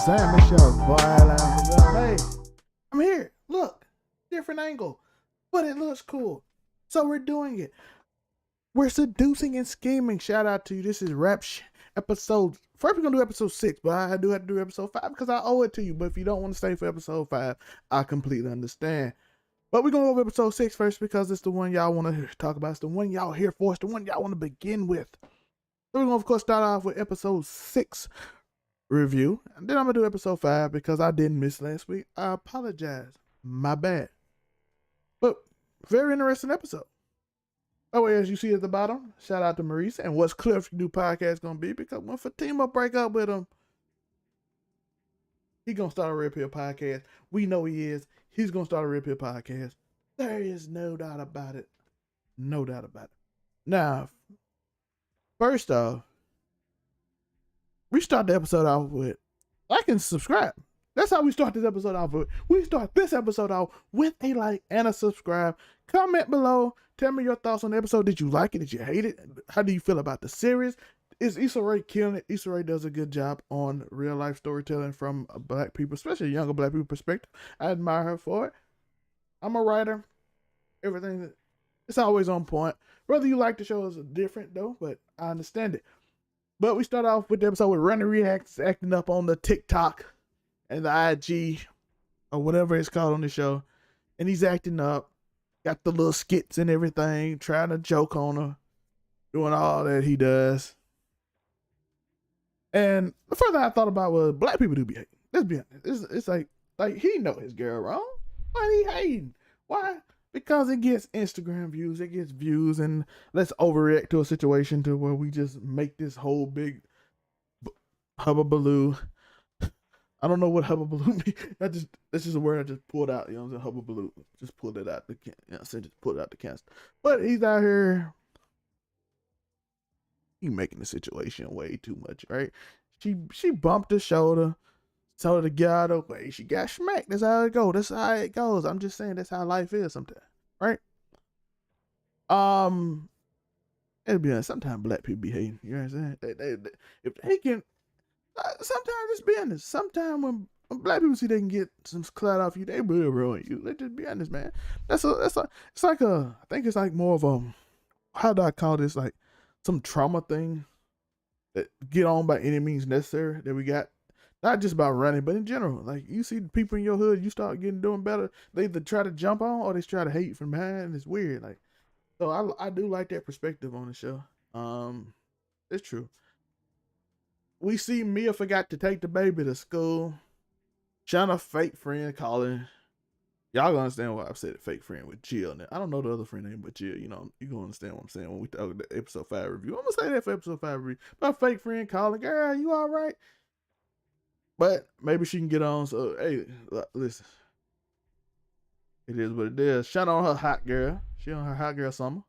saying? Make sure boy line. Hey, I'm here. Look, different angle, but it looks cool. So we're doing it. We're seducing and scheming. Shout out to you. This is episode. First, we're gonna do episode 6, but I do have to do episode 5 because I owe it to you. But if you don't want to stay for episode 5, I completely understand. But we're gonna go over episode 6 first because it's the one y'all want to talk about. It's the one y'all here for. It's the one y'all want to begin with. So we're gonna of course start off with episode 6 review, and then I'm gonna do episode 5 because I didn't miss last week. I apologize. My bad. But very interesting episode. Oh, as you see at the bottom, shout out to Maurice. And what's Cliff's new podcast gonna be? Because when Fatima break up with him, he gonna start a Red Pill podcast. We know he is. He's gonna start a Red Pill podcast. There is no doubt about it. No doubt about it. Now, first off, we start the episode off with like and subscribe. That's how we start this episode off with. We start this episode off with a like and a subscribe. Comment below. Tell me your thoughts on the episode. Did you like it? Did you hate it? How do you feel about the series? Is Issa Rae killing it? Issa Rae does a good job on real life storytelling from black people, especially younger black people perspective. I admire her for it. I'm a writer. Everything, it's always on point. Whether you like the show is different though, but I understand it. But we start off with the episode with Running Reacts acting up on the TikTok and the IG or whatever it's called on the show. And he's acting up, got the little skits and everything, trying to joke on her, doing all that he does. And the first thing I thought about was black people do be hating. Let's be honest. It's like he know his girl wrong. Why he hating? Why? Because it gets Instagram views, it gets views, and let's overreact to a situation to where we just make this whole big hubbubaloo. I don't know what hubbubaloo means. That's just a word I just pulled out. You know what I'm saying? Hubbubaloo. Just pulled it out. Just pulled it out the cast. But he's out here. He making the situation way too much, right? She bumped her shoulder, told her to get out of the way. She got smacked. That's how it goes. That's how it goes. I'm just saying that's how life is sometimes, right? It'll be honest. Sometimes black people be hating. You know what I'm saying? They if they can. Sometimes it's be honest. Sometimes when black people see they can get some clout off you, they will ruin you. Let's just be honest, man. It's like I think it's like more of a, how do I call this, like some trauma thing that get on by any means necessary that we got. Not just about running, but in general. Like you see the people in your hood, you start doing better. They either try to jump on or they try to hate from behind. And it's weird. Like, so I do like that perspective on the show. It's true. We see Mia forgot to take the baby to school. Shawna fake friend calling. Y'all gonna understand why I said fake friend with Jill. Now, I don't know the other friend name, but Jill, you know, you gonna understand what I'm saying when we talk the episode 5 review. I'm gonna say that for episode 5 review. My fake friend calling, girl, you all right? But maybe she can get on. So hey, listen, it is what it is. Shawna on her hot girl. She on her hot girl summer.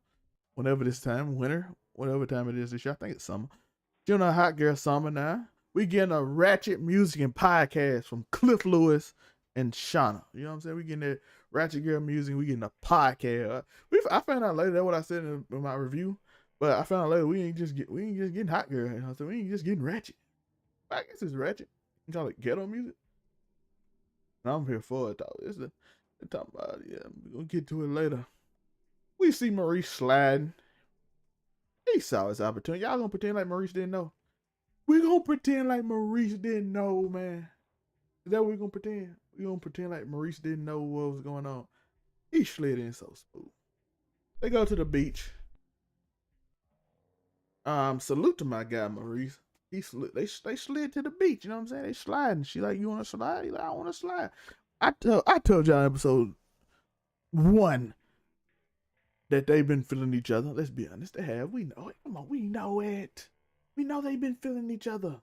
Whenever this time, winter, whatever time it is this year, I think it's summer. She on her hot girl summer now. We getting a ratchet music and podcast from Cliff Lewis and Shawna. You know what I'm saying? We getting that ratchet girl music. We getting a podcast. I found out later. That's what I said in my review. But I found out later we ain't just getting hot girl. You know, so we ain't just getting ratchet. I guess it's ratchet. You call it ghetto music. And I'm here for it though. They're talking about it. Yeah, we're gonna get to it later. We see Maurice sliding. He saw his opportunity. Y'all gonna pretend like Maurice didn't know. We gonna pretend like Maurice didn't know, man. Is that what we gonna pretend? We gonna pretend like Maurice didn't know what was going on. He slid in so smooth. They go to the beach. Salute to my guy Maurice. They slid to the beach. You know what I'm saying? They sliding. She like, you wanna slide? He like, I wanna slide. I told y'all in episode 1 that they've been feeling each other. Let's be honest, they have. We know it. Come on, we know it. We know they've been feeling each other.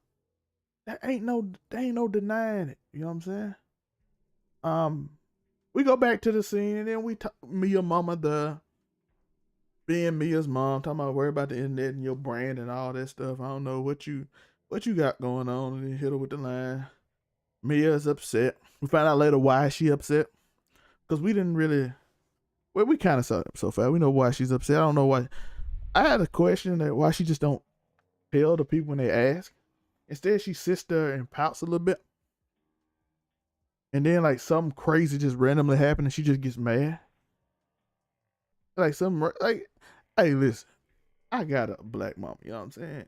There ain't no denying it. You know what I'm saying? We go back to the scene and then we talk Mia mama being Mia's mom, talking about worry about the internet and your brand and all that stuff. I don't know what you got going on, and then hit her with the line. Mia's upset. We find out later why she upset. Because we didn't really, well, we kind of saw it so far. We know why she's upset. I don't know why. I had a question that why she just don't tell the people when they ask. Instead, she sits there and pouts a little bit. and then like something crazy just randomly happened and she just gets mad. Like some like, hey, listen, I got a black mama. You know what I'm saying?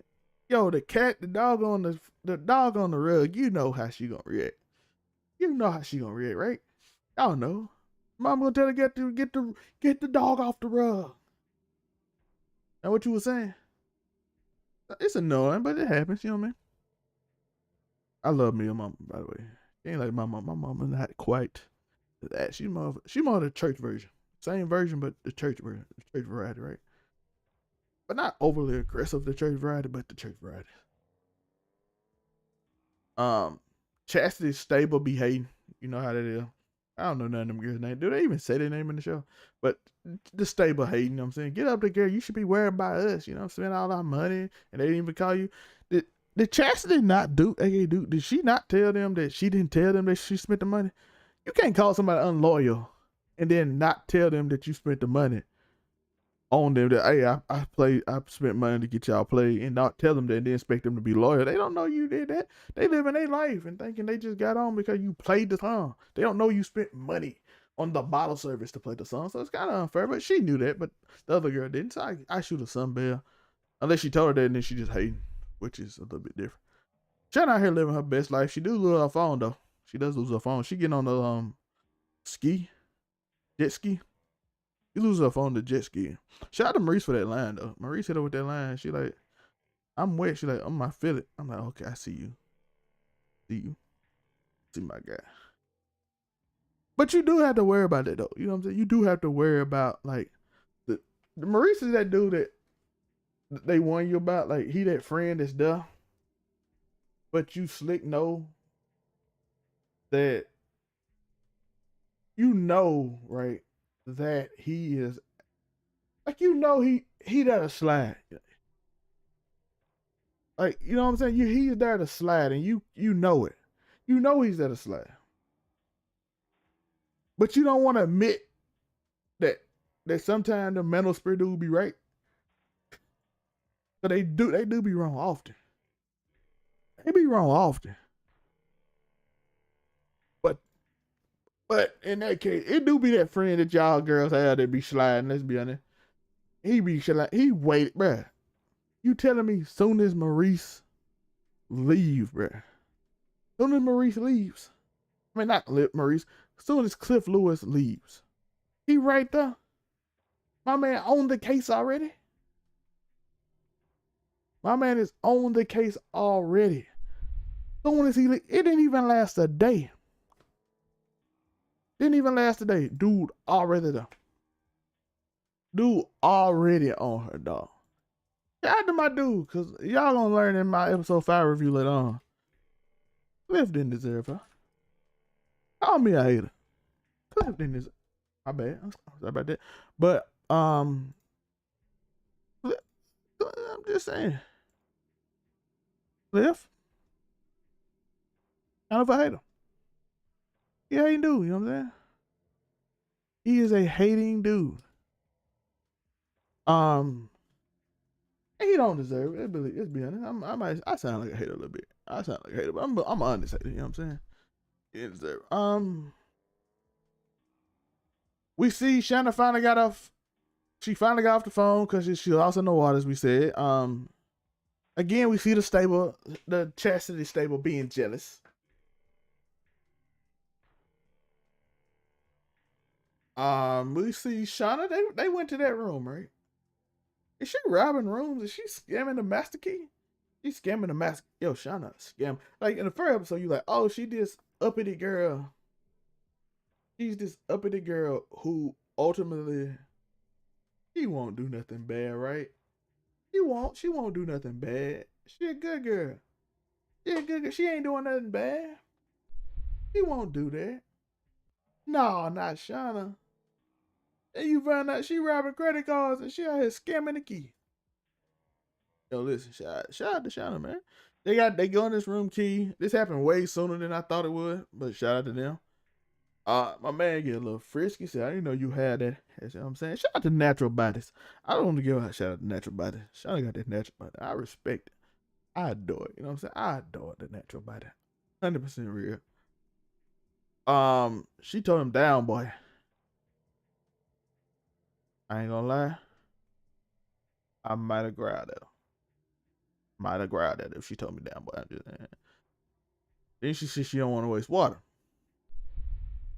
Yo, the cat, the dog on the rug. You know how she gonna react. You know how she gonna react, right? Y'all know. Mom gonna tell her get the dog off the rug. Now what you was saying? It's annoying, but it happens. You know what I mean? I love me and mama, by the way. She ain't like my mom. My mama's not quite that. She more the church version. Same version, but the church version, the church variety, right? But not overly aggressive. The church variety, but the church variety. Um, Chastity stable behaving. You know how that is. I don't know none of them girls' name. Do they even say their name in the show? But the stable hating, you know what I'm saying? Get up there, girl. You should be worried about us. You know, spend all our money and they didn't even call you. Did Chastity not do, aka Duke, did she not tell them that she didn't tell them that she spent the money? You can't call somebody unloyal and then not tell them that you spent the money on them that, hey, I spent money to get y'all play and not tell them that and then expect them to be loyal. They don't know you did that. They live in their life and thinking they just got on because you played the song. They don't know you spent money on the bottle service to play the song. So it's kind of unfair, but she knew that, but the other girl didn't. So I shoot a sun bell. Unless she told her that and then she just hating, which is a little bit different. Shawna out here living her best life. She do lose her phone though. She does lose her phone. She getting on the jet ski. She loses her phone to jet ski. Shout out to Maurice for that line though. Maurice hit her with that line. She like, I'm wet. She like, I feel it. I'm like, okay, I see you. See you. See my guy. But you do have to worry about that though. You know what I'm saying? You do have to worry about like the Maurice is that dude that they warn you about. Like he that friend that's there, but you slick know that you know right that he is like he there to slide. Like you know what I'm saying? He's there to slide, and you know it. You know he's there to slide, but you don't want to admit that sometimes the mental spirit do be right. But they do be wrong often. They be wrong often. But in that case, it do be that friend that y'all girls have that be sliding. Let's be honest. He be sliding. He waited, bruh. You telling me soon as Maurice leave, bruh. Soon as Maurice leaves. I mean, not Maurice. Soon as Cliff Lewis leaves. He right there. My man owned the case already. My man is on the case already. Soon as he leave, it didn't even last a day. Didn't even last a day. Dude already there. Dude already on her, dog. Shout out to my dude, because y'all gonna learn in my episode 5 review later on. Cliff didn't deserve her. Call me a hater. Cliff didn't deserve. My bad. I'm sorry about that. But I'm just saying. Cliff, kind of a hater. He a hating dude, you know what I'm saying? He is a hating dude. He don't deserve it. Let's be honest. I sound like a hater a little bit. I sound like a hater, but I'm an honest hater. You know what I'm saying? He didn't deserve it. We see Shawna finally got off. She finally got off the phone because she lost in the water, as we said. Again, we see the Chastity stable being jealous. We see Shawna. They went to that room, right? Is she robbing rooms? Is she scamming the master key? She's scamming the master. Yo, Shawna scam. Like in the first episode, you like, oh, she this uppity girl. She's this uppity girl who ultimately she won't do nothing bad, right? She won't do nothing bad. She a good girl. She a good girl. She ain't doing nothing bad. She won't do that. No, not Shawna. And you find out she robbing credit cards and she out here scamming the key. Yo, listen, shout out to Shawna, man. They go in this room key. This happened way sooner than I thought it would, but shout out to them. My man get a little frisky. Said, I didn't know you had that. You know what I'm saying? Shout out to natural bodies. I don't want to give a shout out to natural body. Shawna got that natural body. I respect it. I adore it. You know what I'm saying? I adore the natural body. 100% real. She told him down, boy. I ain't gonna lie. I might have growled at her. Might have growled at her if she told me down, boy. I'm just saying. Then she said she don't want to waste water.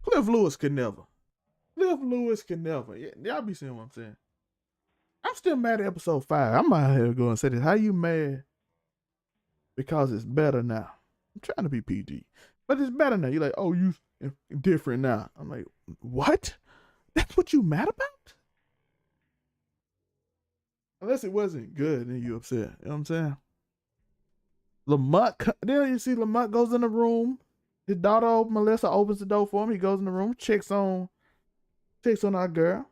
Cliff Lewis could never. Cliff Lewis can never. Yeah, y'all be seeing what I'm saying. I'm still mad at episode 5. I'm out here going to say this. How you mad? Because it's better now. I'm trying to be PG. But it's better now. You're like, oh, you different now. I'm like, what? That's what you mad about? Unless it wasn't good, then you upset. You know what I'm saying? Lamont, then you see Lamont goes in the room. His daughter, Melissa, opens the door for him. He goes in the room, checks on our girl.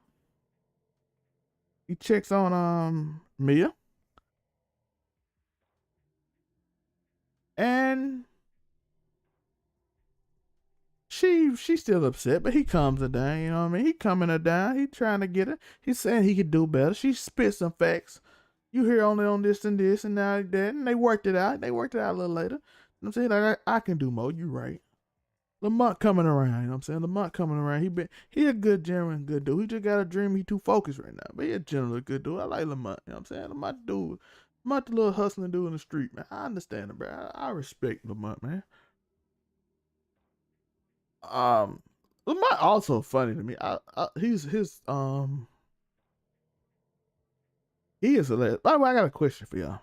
He checks on Mia. And she's still upset, but he calms her down, you know what I mean? He calming her down. He trying to get her. He's saying he could do better. She spits some facts. You hear only on this and this and now that, and they worked it out. They worked it out a little later. You know what I'm saying? Like, I can do more. You right. Lamont coming around, you know what I'm saying? Lamont coming around. He a good gentleman, good dude. He just got a dream. He too focused right now. But he a generally good dude. I like Lamont, you know what I'm saying? Lamont dude. Lamont the little hustling dude in the street, man. I understand him, bro. I respect Lamont, man. Lamont also funny to me. He is hilarious. By the way, I got a question for y'all.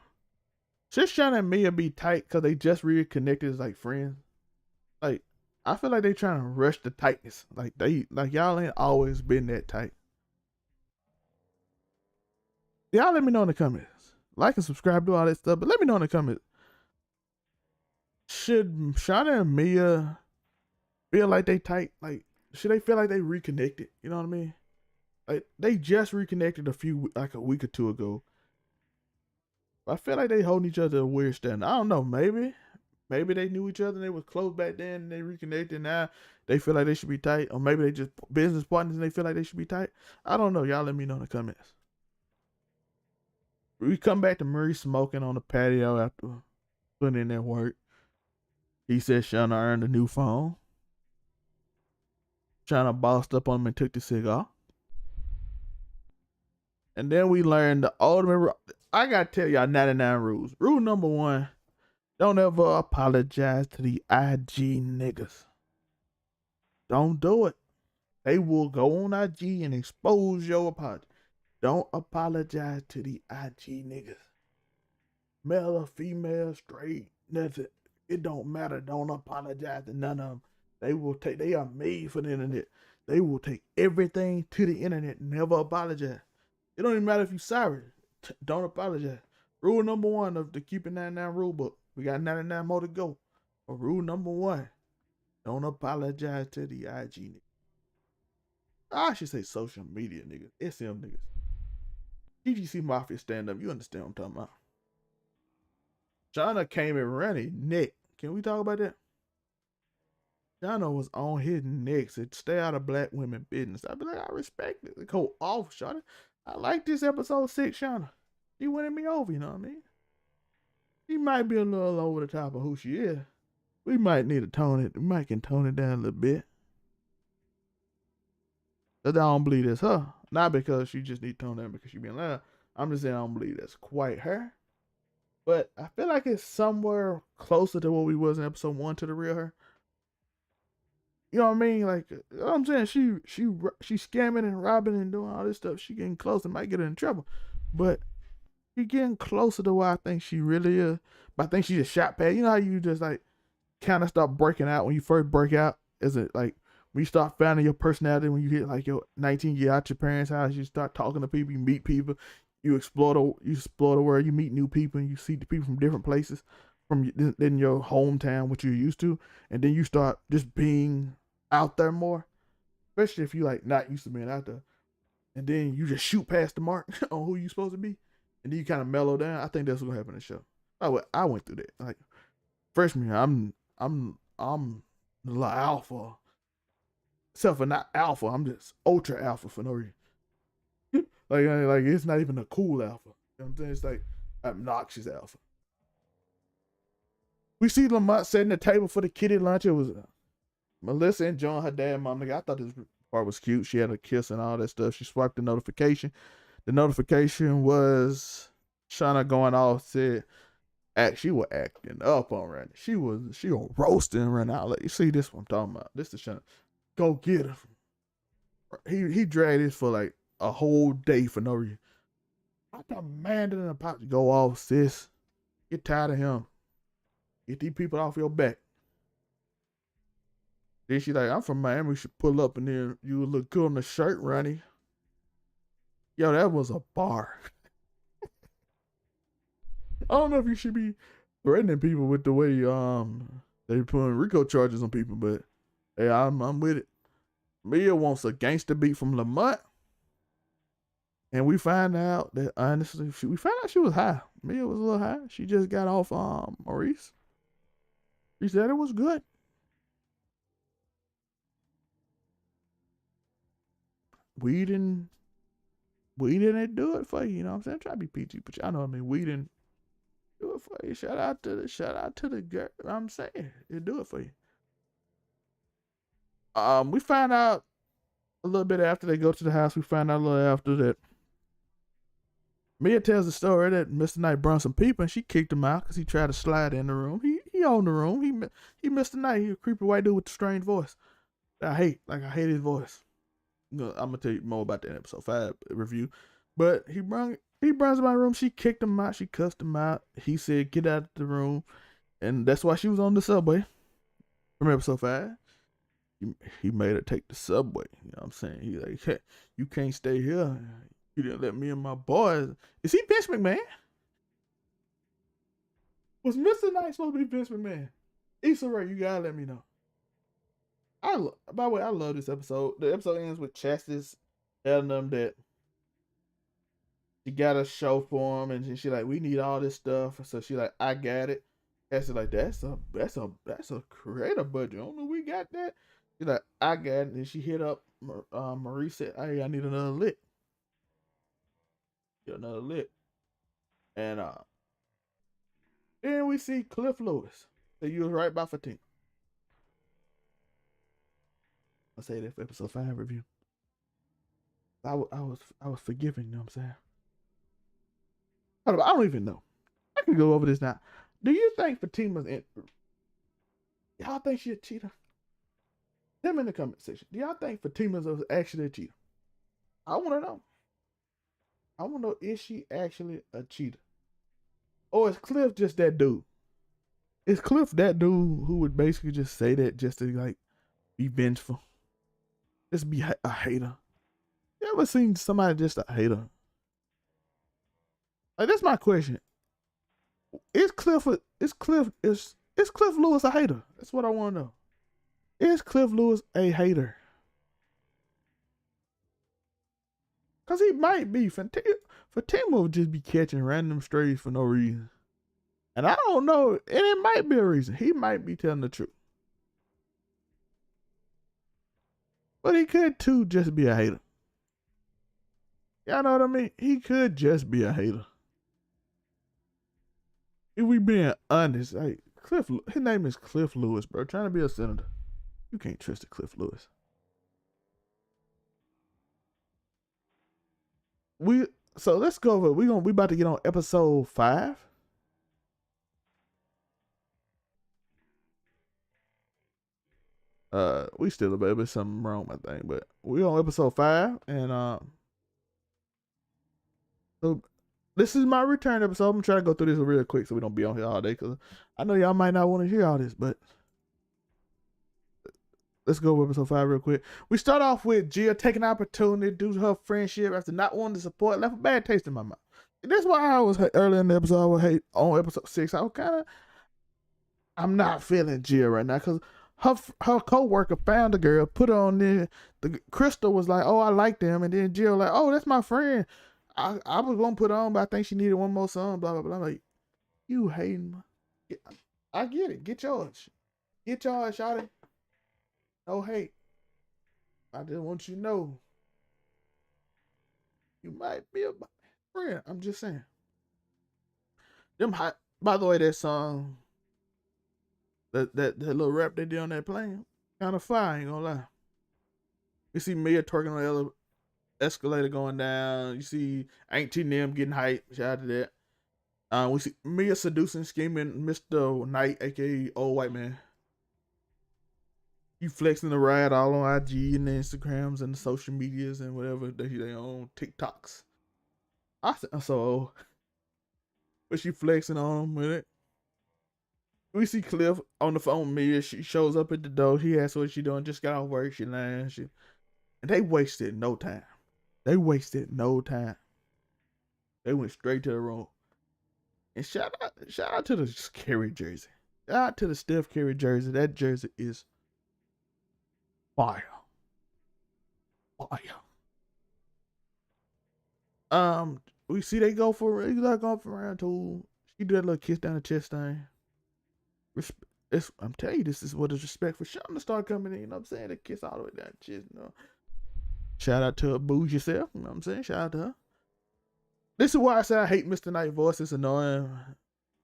Should Shawna and Mia be tight because they just reconnected as like friends? Like, I feel like they trying to rush the tightness. Like y'all ain't always been that tight. Y'all let me know in the comments. Like and subscribe, do all that stuff, but let me know in the comments. Should Shawna and Mia feel like they tight? Like, should they feel like they reconnected? You know what I mean? Like, they just reconnected a week or two ago. I feel like they holding each other a weird standard. I don't know. Maybe they knew each other and they was close back then and they reconnected. Now they feel like they should be tight. Or maybe they just business partners and they feel like they should be tight. I don't know. Y'all let me know in the comments. We come back to Maurice smoking on the patio after putting in that work. He said Shawna earned a new phone. Shawna bossed up on him and took the cigar. And then we learned the ultimate. I gotta tell y'all 99 rules. Rule number 1: don't ever apologize to the IG niggas. Don't do it. They will go on IG and expose your apology. Don't apologize to the IG niggas. Male or female, straight, nothing. It don't matter. Don't apologize to none of them. They are made for the internet. They will take everything to the internet. Never apologize. It don't even matter if you're sorry. Don't apologize. Rule number 1 of the Keep It 99 rule book. We got 99 more to go. But rule number 1: don't apologize to the IG niggas. I should say social media niggas. SM niggas. TGC Mafia stand up. You understand what I'm talking about. Shawna came and ran his neck. Can we talk about that? Shawna was on his neck. Said, stay out of black women business. I'd be like, I respect it. Go off, Shawna. I like this episode 6, Shawna. She winning me over, you know what I mean? She might be a little over the top of who she is. We might need to tone it. We might can tone it down a little bit. But I don't believe that's her. Not because she just need to tone down because she being loud. I'm just saying I don't believe that's quite her. But I feel like it's somewhere closer to what we was in episode 1 to the real her. You know what I mean? Like, you know what I'm saying? She scamming and robbing and doing all this stuff. She getting close and might get her in trouble. But she getting closer to what I think she really is. But I think she just shot past. You know how you just like kind of start breaking out when you first break out? Is it like when you start finding your personality when you hit like your 19 year out your parents' house, you start talking to people, you meet people, you explore the world, you meet new people, and you see the people from different places than your hometown, what you're used to, and then you start just being out there more, especially if you like not used to being out there, and then you just shoot past the mark on who you supposed to be, and then you kind of mellow down. I think that's what's gonna happen in the show. I went through that. Like freshman year, I'm the little alpha, except for not alpha. I'm just ultra alpha for no reason. like it's not even a cool alpha. You know what I'm saying? It's like obnoxious alpha. We see Lamont setting the table for the kiddie lunch. It was Melissa enjoying her dad and mom. Nigga, I thought this part was cute. She had a kiss and all that stuff. She swiped the notification. The notification was Shawna going off, said she was acting up on Randy. She was roasting Randy. I'll let you see this one I'm talking about. This is Shawna. Go get her. He dragged this for like a whole day for no reason. I demanded an apology. Go off, sis. Get tired of him. Get these people off your back. Then she like, I'm from Miami. We should pull up and then you would look good on the shirt, Ronnie. Yo, that was a bar. I don't know if you should be threatening people with the way they putting RICO charges on people, but hey, I'm with it. Mia wants a gangster beat from Lamont. And we find out that honestly, we found out she was high. Mia was a little high. She just got off Maurice. She said it was good. We didn't do it for you. You know what I'm saying? Try to be PG, but y'all know what I mean. We didn't do it for you. Shout out to the girl. I'm saying it do it for you. We find out a little bit after they go to the house. We find out a little after that Mia tells the story that Mr. Knight brought some people and she kicked him out because he tried to slide in the room. He owned the room. He Mr. Knight. He a creepy white dude with a strange voice. I hate his voice. I'm gonna tell you more about that in episode 5 review. But he brings him out of the room. She kicked him out. She cussed him out. He said, "Get out of the room," and that's why she was on the subway from episode 5. He made her take the subway. You know what I'm saying? He like, hey, you can't stay here. You didn't let me and my boys. Is he Vince McMahon? Was Mr. Knight supposed to be Vince McMahon? Issa Rae, you gotta let me know. By the way, I love this episode. The episode ends with Chastity telling them that she got a show for him, and she like, we need all this stuff. So she like, I got it. Chastity like, that's a creator budget. I don't know we got that. She like, I got it. And she hit up Maurice, said, hey, I need another lick. Get another lick. And then we see Cliff Lewis. So you was right by Fatima. I'll say that for episode 5 review. I was forgiving, you know what I'm saying? I don't even know. I can go over this now. Do you think Fatima's y'all think she a cheater? Tell me in the comment section. Do y'all think Fatima's actually a cheater? I want to know. I want to know, is she actually a cheater? Or is Cliff just that dude? Is Cliff that dude who would basically just say that just to like be vengeful? Just be a hater? You ever seen somebody just a hater? Like, that's my question. Is Cliff Lewis a hater? That's what I want to know. Is Cliff Lewis a hater? Cause he might be. Fatima would just be catching random strays for no reason. And I don't know, and it might be a reason. He might be telling the truth. But he could too just be a hater. Y'all know what I mean? He could just be a hater. If we being honest, like his name is Cliff Lewis, bro. Trying to be a senator. You can't trust the Cliff Lewis. So let's go over. We about to get on episode 5. We still a baby, something wrong, I think, but we on episode 5, and so this is my return episode. I'm gonna try to go through this real quick so we don't be on here all day, because I know y'all might not want to hear all this, but let's go over episode 5 real quick. We start off with Gia taking an opportunity due to her friendship after not wanting to support, left a bad taste in my mouth. And that's why I was earlier in the episode. I would hate on episode 6. I'm not feeling Gia right now because her co-worker found the girl, put her on there. The Crystal was like, "Oh, I like them," and then Jill like, "Oh, that's my friend. I was gonna put her on, but I think she needed one more song." Blah blah blah. I'm like, you hating? I get it. Get yours. Get yours, shawty. No hate. I just want you to know you might be a friend. I'm just saying. Them hot. By the way, that song, that little rap they did on that plane, Kind of fire, ain't gonna lie. You see Mia twerking on the escalator going down. You see Auntie Nim getting hyped. Shout out to that. We see Mia seducing, scheming Mr. Knight, aka Old White Man. You flexing the ride all on IG and the Instagrams and the social medias and whatever they own, TikToks. I'm so old. But she flexing on them with it. We see Cliff on the phone with Mia. She shows up at the door. He asks what she doing. Just got off work. She lying. And they wasted no time. They wasted no time. They went straight to the room. And shout out to the Curry jersey. Shout out to the Steph Curry jersey. That jersey is fire. Fire. We see they go for round two. She do that little kiss down the chest thing. I'm telling you, this is what is respect for Shawna start coming in. You know what I'm saying? They kiss all the way down the chest. You know. Shout out to her, booze yourself. You know what I'm saying? Shout out to her. This is why I say I hate Mr. Knight voice. It's annoying.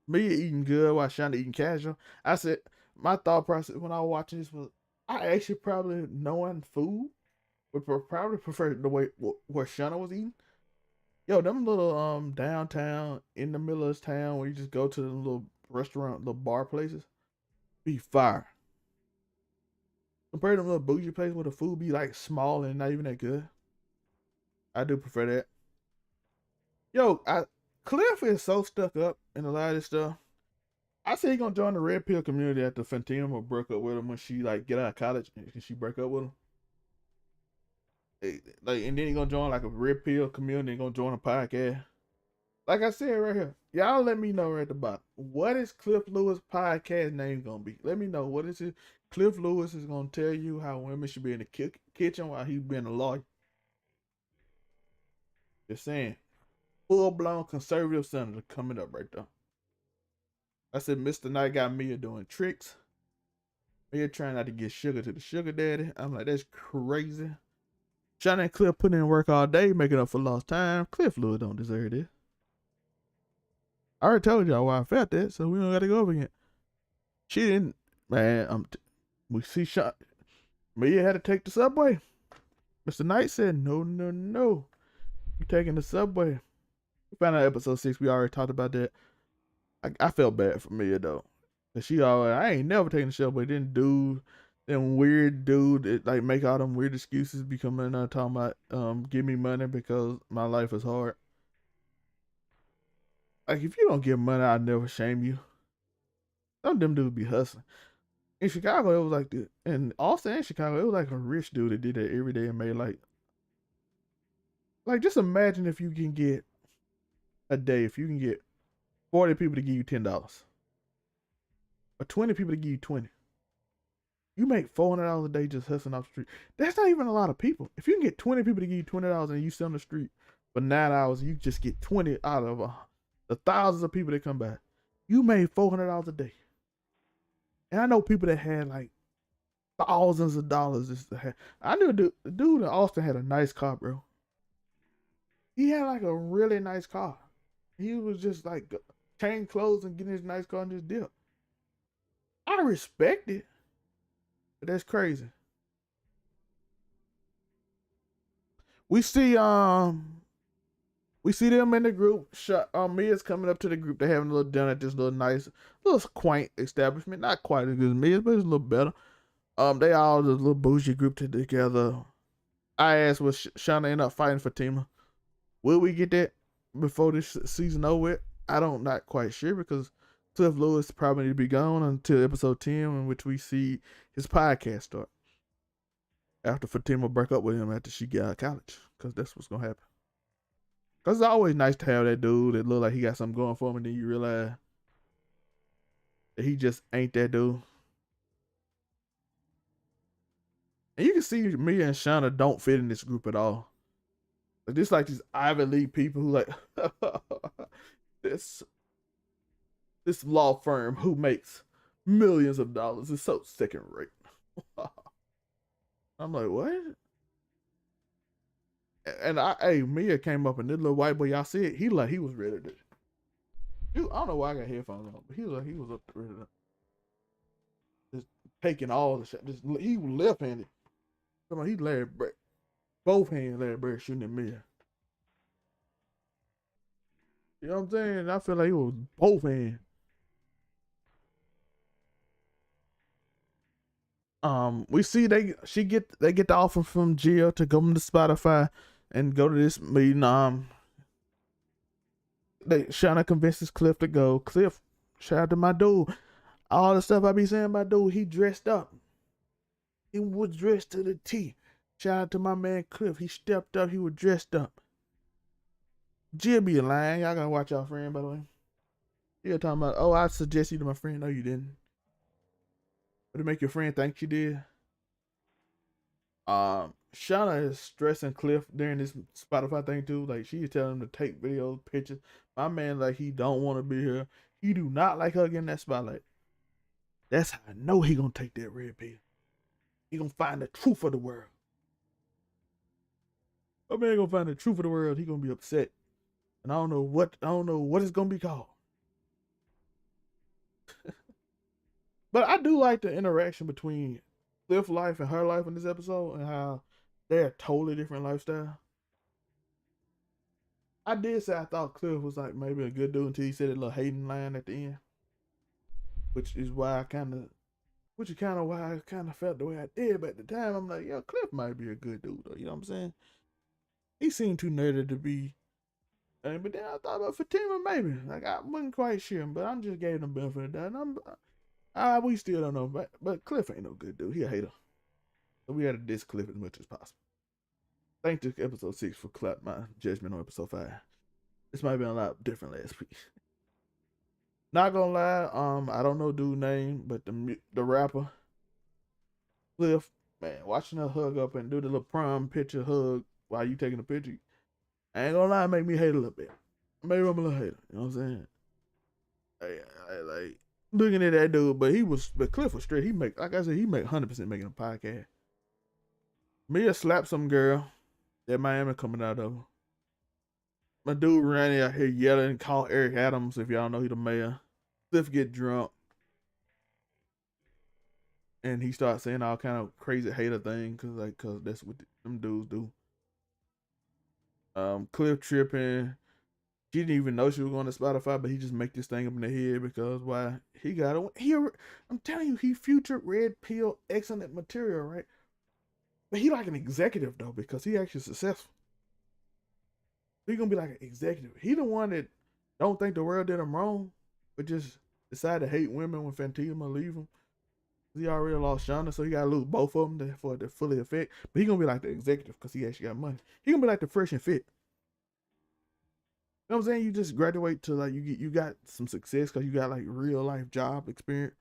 Me eating good while Shawna eating casual. I said my thought process when I was watching this was I actually probably knowing food would probably prefer the way where Shawna was eating. Yo, them little downtown in the middle of this town where you just go to the little restaurant, little bar places, be fire. Compared to them little bougie places where the food be like small and not even that good. I do prefer that. Yo, Cliff is so stuck up in a lot of this stuff. I say he gonna join the red pill community after Fatima broke up with him when she like get out of college and she break up with him. Like, and then he gonna join like a red pill community and gonna join a podcast. Like I said right here, y'all let me know right at the bottom. What is Cliff Lewis podcast name gonna be? Let me know. What is it? Cliff Lewis is gonna tell you how women should be in the kitchen while he being a lawyer. Just saying. Full blown conservative senator coming up right there. I said Mr. Knight got Mia doing tricks. Mia trying not to get sugar to the sugar daddy. I'm like, that's crazy. Shawna and Cliff putting in work all day, making up for lost time. Cliff Lewis don't deserve this. I already told y'all why I felt that, so we don't gotta go over again. She didn't, man. We see Mia had to take the subway. Mr. Knight said, no. You taking the subway. We found out episode 6, we already talked about that. I felt bad for Mia though. Cause I ain't never taking the subway. Then weird dude that like make all them weird excuses be coming out talking about give me money because my life is hard. Like if you don't give money, I'll never shame you. Some of them dudes be hustling. In Chicago, it was like this. And also in Chicago, it was like a rich dude that did that every day and made like just imagine if you can get a day, if you can get 40 people to give you $10. Or 20 people to give you 20. You make $400 a day just hustling off the street. That's not even a lot of people. If you can get 20 people to give you $20 and you sit on the street for 9 hours, you just get 20 out of the thousands of people that come by. You made $400 a day. And I know people that had like thousands of dollars just to have. I knew the dude in Austin had a nice car, bro. He had like a really nice car. He was just like change clothes and getting his nice car and just dip. I respect it. But that's crazy. We see them in the group. Mia's coming up to the group. They're having a little dinner at this little nice, little quaint establishment. Not quite as good as Mia's, but it's a little better. They all this little bougie group together. I asked, was Shawna end up fighting Fatima? Will we get that before this season over? Not quite sure because Cliff Lewis probably need to be gone until episode 10, in which we see his podcast start. After Fatima broke up with him after she got out of college. Because that's what's going to happen. Because it's always nice to have that dude that look like he got something going for him, and then you realize that he just ain't that dude. And you can see Mia and Shawna don't fit in this group at all. Like this, like these Ivy League people who like this law firm who makes millions of dollars is so second rate. I'm like, what? And Mia came up and this little white boy, y'all see it? He was ready to. I don't know why I got headphones on, but he was up ready to just taking all the shots. He was left-handed. Come on, he Larry Bird. Both hands Larry Bird shooting at me. You know what I'm saying? I feel like it was both hands. We see they get the offer from Jill to come to Spotify and go to this meeting. They Shawna convinces Cliff to go. Cliff, shout out to my dude. All the stuff I be saying about dude, he dressed up. He was dressed to the T. Shout out to my man Cliff. He stepped up. He was dressed up. Jill be lying. Y'all gotta watch y'all friend, by the way. You're talking about, oh, I suggest you to my friend. No, you didn't. But to make your friend think you did. Shawna is stressing Cliff during this Spotify thing too. Like she is telling him to take videos, pictures. My man, like he don't want to be here. He do not like her getting that spotlight. That's how I know he gonna take that red pill. He gonna find the truth of the world. My man gonna find the truth of the world. He gonna be upset, and I don't know what it's gonna be called. But I do like the interaction between Cliff life and her life in this episode, and how they're totally different lifestyle. I did say I thought Cliff was like maybe a good dude until he said a little hating line at the end, which is why I kind of, why I kind of felt the way I did. But at the time, I'm like, yo, Cliff might be a good dude, though. You know what I'm saying? He seemed too nerdy to be. But then I thought about Fatima, maybe. Like I wasn't quite sure, but I just gave him the benefit of the doubt. We still don't know, but Cliff ain't no good dude. He a hater. So we had to diss Cliff as much as possible. Thank you, episode 6, for clap my judgment on episode 5. This might have been a lot different last week. Not gonna lie, I don't know dude's name, but the rapper Cliff, man, watching her hug up and do the little prom picture hug while you taking a picture, I ain't gonna lie, make me hate a little bit. Maybe I'm a little hater. You know what I'm saying? I like looking at that dude, but Cliff was straight. He make, like I said, he make 100% making a podcast. Mia slapped some girl that Miami coming out of. My dude Randy out here yelling, call Eric Adams if y'all know he the mayor. Cliff get drunk, and he starts saying all kind of crazy hater things, cause that's what them dudes do. Cliff tripping. She didn't even know she was going to Spotify, but he just make this thing up in the head because why he got it. I'm telling you, he future red pill excellent material, right? But he like an executive though, because he actually successful. He gonna be like an executive. He the one that don't think the world did him wrong, but just decide to hate women when Fatima leave him. He already lost Shawna, so he gotta lose both of them for it to fully affect. But he gonna be like the executive because he actually got money. He gonna be like the fresh and fit. You know what I'm saying? You just graduate to like you got some success because you got like real life job experience,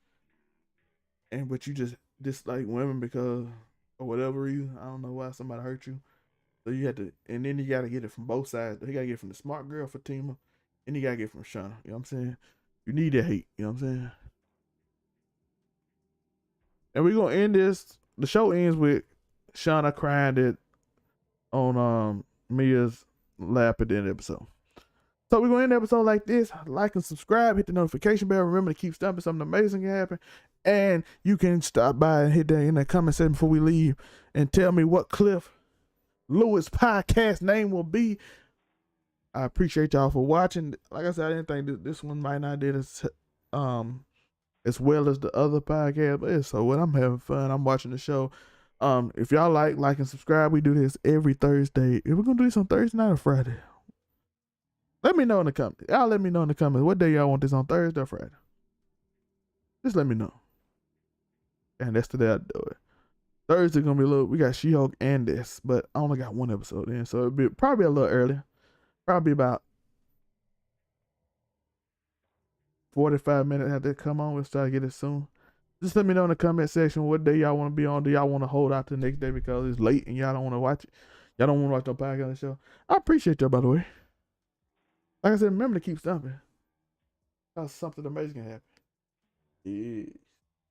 but you just dislike women because for whatever reason. I don't know why somebody hurt you. So you had to, and then you got to get it from both sides. You got to get it from the smart girl Fatima, and you got to get it from Shawna. You know what I'm saying? You need that hate. You know what I'm saying? And we're gonna end this. The show ends with Shawna crying it on Mia's lap at the end of the episode. So we're gonna end the episode like this. Like and subscribe, hit the notification bell. Remember to keep stopping, something amazing can happen. And you can stop by and hit that in the comment section before we leave and tell me what Cliff Lewis podcast name will be. I appreciate y'all for watching. Like I said, I didn't think this one might not did as well as the other podcast, but it's so what, I'm having fun. I'm watching the show. If y'all like and subscribe, we do this every Thursday. If we're gonna do this on Thursday night or Friday, let me know in the comments. Y'all let me know in the comments what day y'all want this, on Thursday or Friday. Just let me know. And that's the day I do it. Thursday gonna be a little. We got She-Hulk and this, but I only got one episode in, so it'll be probably a little early. Probably about 45 minutes after it come on. We'll try to get it soon. Just let me know in the comment section what day y'all want to be on. Do y'all want to hold out to the next day because it's late and y'all don't want to watch it? Y'all don't want to watch no podcast show. I appreciate y'all, by the way. Like I said, remember to keep stomping. Something amazing can happen. Yeah.